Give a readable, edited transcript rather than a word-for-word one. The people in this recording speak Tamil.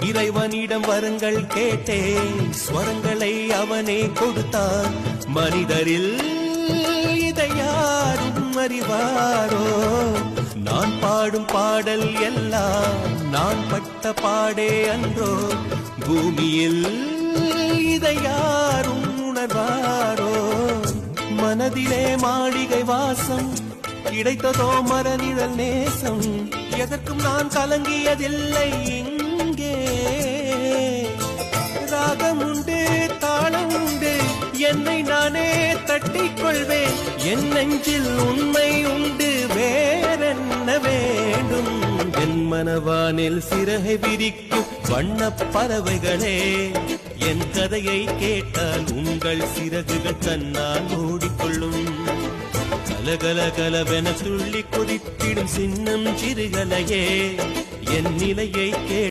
இறைவனிடம் வரங்கள் கேட்டேன், ஸ்வரங்களை அவனே கொடுத்தான். மனிதரில் இதை யாரும் அறிவாரோ? நான் பாடும் பாடல் எல்லாம் நான் பட்ட பாடே அன்றோ? பூமியில் இதை யாரும் உணர்வாரோ? மனதிலே மாளிகை வாசம், கிடைத்ததோ மரநிழல் நேசம். எதற்கும் நான் கலங்கியதில்லை இங்கே. ராகம் உண்டு, தாளம் உண்டு, என்னை நானே தட்டிக் கொள்வேன். என் நெஞ்சில் உண்மை உண்டு, வேறென்ன வேண்டும்? என் மனவானில் சிறகை விரிக்கும் வண்ணப் பறவைகளே, என் கதையை கேட்டால் உங்கள் சிறகுகள் தன்னால் ஓடிக்கொள்ளும். கலகல கலவென துள்ளி கொதித்திடும் சின்னம் சிறுகலையே, என் நிலையை கே